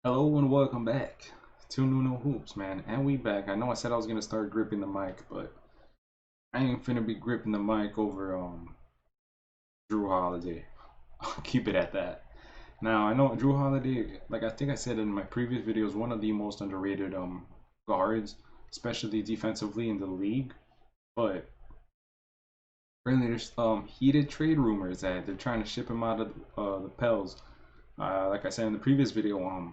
Hello and welcome back to No Hoops, man. And we back. I know I said I was gonna start gripping the mic, but I ain't finna be gripping the mic over Jrue Holiday. I'll keep it at that. Now I know Jrue Holiday, like I think I said in my previous video, is one of the most underrated guards, especially defensively in the league. But currently there's heated trade rumors that they're trying to ship him out of the Pels. Like I said in the previous video,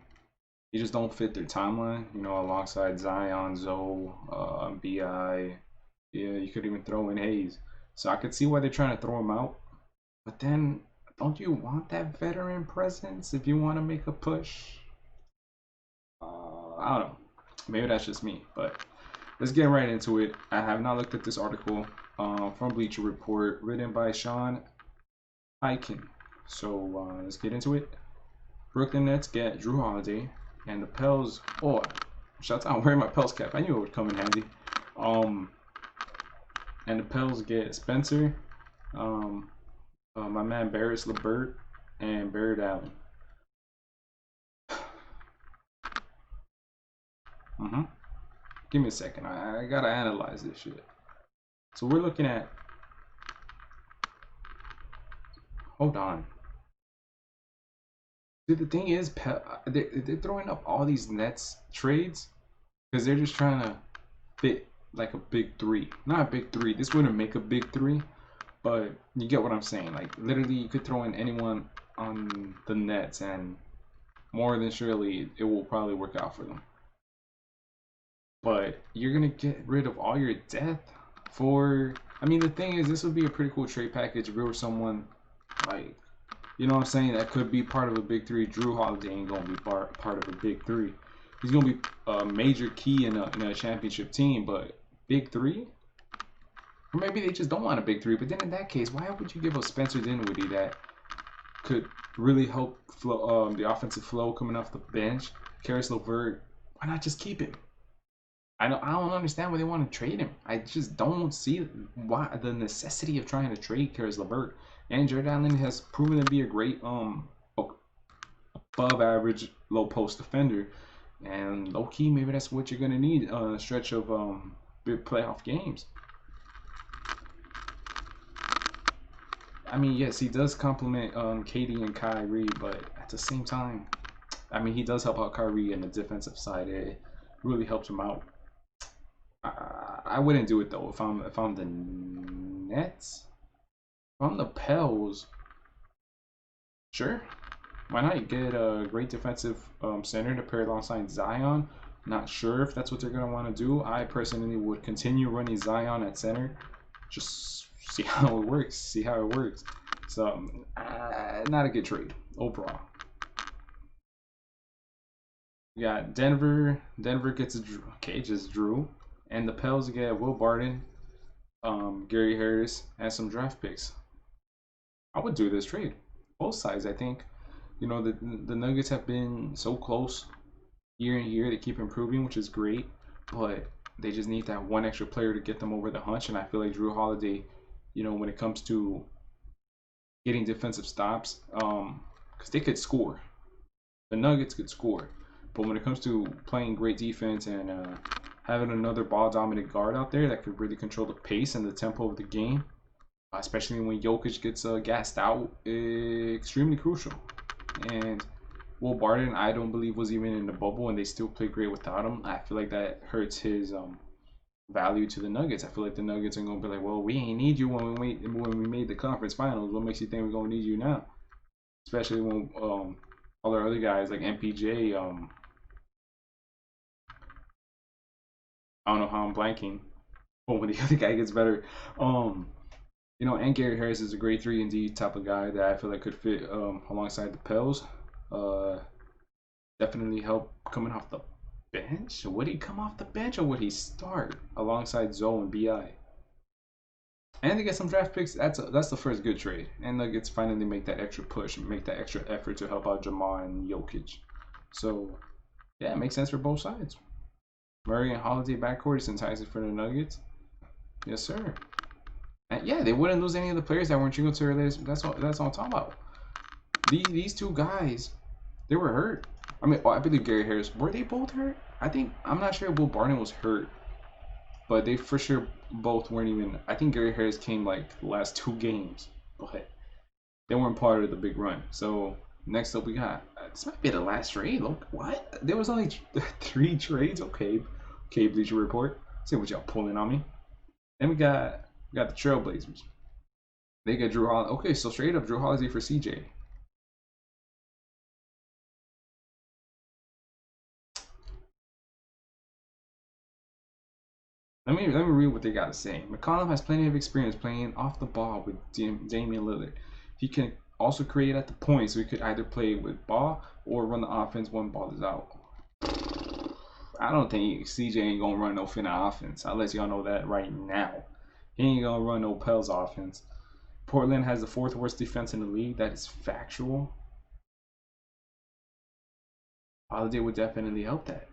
you just don't fit their timeline, alongside Zion, Zoe, BI. Yeah, you could even throw in Hayes. So I could see why they're trying to throw him out. But then, don't you want that veteran presence if you want to make a push? I don't know. Maybe that's just me. But let's get right into it. I have not looked at this article from Bleacher Report written by Sean Eichen. So let's get into it. Brooklyn Nets get Jrue Holiday, and the Pels. Oh, shout out! I'm wearing my Pels cap. I knew it would come in handy. And the Pels get Spencer, my man Barris LeBert, and Barrett Allen. Give me a second. I gotta analyze this shit. So we're looking at. Hold on. Dude, the thing is, they're throwing up all these Nets trades because they're just trying to fit like a big three. Not a big three. This wouldn't make a big three, but you get what I'm saying. Like literally, you could throw in anyone on the Nets, and more than surely it will probably work out for them. But you're gonna get rid of all your depth for. I mean, the thing is, this would be a pretty cool trade package if you were someone like, you know what I'm saying, that could be part of a big three. Jrue Holiday ain't gonna be part of a big three. He's gonna be a major key in a championship team, but big three? Or maybe they just don't want a big three. But then in that case, why would you give up Spencer Dinwiddie that could really help flow, the offensive flow coming off the bench? Caris LeVert, why not just keep him? I don't understand why they want to trade him. I just don't see why the necessity of trying to trade Caris LeVert. And Jared Allen has proven to be a great above average low post defender. And low key, maybe that's what you're gonna need on a stretch of big playoff games. I mean, yes, he does complement KD and Kyrie, but at the same time, I mean, he does help out Kyrie in the defensive side. It really helps him out. I wouldn't do it though if I'm the Nets. If I'm the Pels, sure. Why not get a great defensive center to pair alongside Zion? Not sure if that's what they're gonna want to do. I personally would continue running Zion at center, just see how it works. So, not a good trade overall. We got Denver. Denver gets a just Jrue, and the Pels get Will Barton, Gary Harris, and some draft picks. I would do this trade. Both sides, I think. The Nuggets have been so close year in year. They keep improving, which is great, but they just need that one extra player to get them over the hunch. And I feel like Jrue Holiday, when it comes to getting defensive stops, because they could score. The Nuggets could score, but when it comes to playing great defense and having another ball dominant guard out there that could really control the pace and the tempo of the game, especially when Jokic gets gassed out, extremely crucial. And Will Barton, I don't believe, was even in the bubble, and they still play great without him. I feel like that hurts his value to the Nuggets. I feel like the Nuggets are gonna be like, well, we ain't need you when we made the conference finals. What makes you think we're gonna need you now? Especially when all our other guys like MPJ, I don't know how I'm blanking, but when the other guy gets better, and Gary Harris is a great 3-and-D type of guy that I feel like could fit alongside the Pels. Definitely help coming off the bench. Would he come off the bench or would he start alongside Zoe and BI? And to get some draft picks, that's the first good trade. And Nuggets finally make that extra push, make that extra effort to help out Jamal and Jokic. So, yeah, it makes sense for both sides. Murray and Holiday backcourt is enticing for the Nuggets. Yes, sir. And yeah, they wouldn't lose any of the players that weren't Jrue earlier. That's all I'm talking about. These two guys, they were hurt. I mean, I believe Gary Harris. Were they both hurt? I think I'm not sure if Will Barton was hurt, but they for sure both weren't even. I think Gary Harris came like the last 2 games, but they weren't part of the big run. So next up we got this might be the last trade. Look, what? There was only 3 trades. Okay, okay, Bleacher Report. See what y'all pulling on me. Then we got the Trailblazers. They got Jrue Holiday. Okay, so straight up Jrue Holiday for CJ. Let me read what they got to say. McCollum has plenty of experience playing off the ball with Damian Lillard. He can also create at the point, so he could either play with ball or run the offense when ball is out. I don't think CJ ain't gonna run no finna offense. I'll let y'all know that right now. He ain't gonna run no Pels offense. Portland has the 4th worst defense in the league. That is factual. Holiday would definitely help that.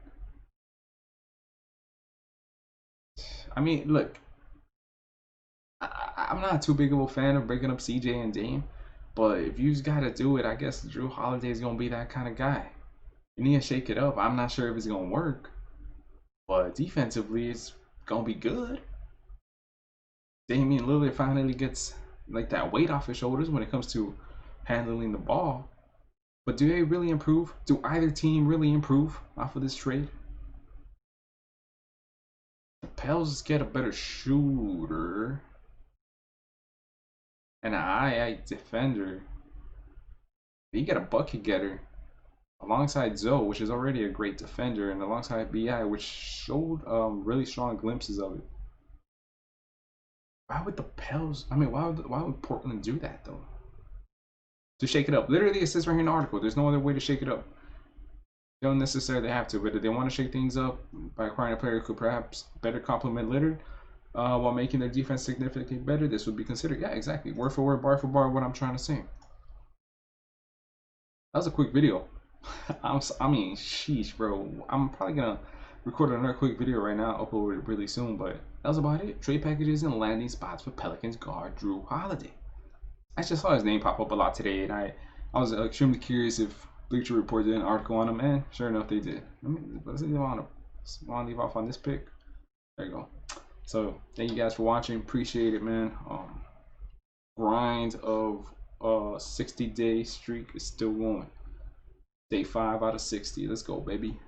I mean, look, I'm not too big of a fan of breaking up CJ and Dame, but if you got to do it, I guess Jrue Holiday is gonna be that kind of guy. You need to shake it up. I'm not sure if it's gonna work, but defensively, it's gonna be good. Damian Lillard finally gets like that weight off his shoulders when it comes to handling the ball. But do they really improve? Do either team really improve off of this trade? The Pels get a better shooter and an eye defender. You get a bucket getter alongside Zoe, which is already a great defender, and alongside BI, which showed really strong glimpses of it. Why would the Pels? I mean, why would Portland do that though? To shake it up. Literally, it says right here in the article. There's no other way to shake it up. They don't necessarily have to, but if they want to shake things up by acquiring a player who could perhaps better complement Lillard while making their defense significantly better, this would be considered. Yeah, exactly. Word for word, bar for bar, what I'm trying to say. That was a quick video. I mean, sheesh, bro. I'm probably gonna record another quick video right now, upload it really soon. But that was about it. Trade packages and landing spots for Pelicans guard Jrue Holiday. I just saw his name pop up a lot today, and I was extremely curious if Bleacher Report did an article on him, and sure enough, they did. Let's want to leave off on this pick. There you go. So thank you guys for watching. Appreciate it, man. Grind of 60-day streak is still going. Day 5 out of 60. Let's go, baby.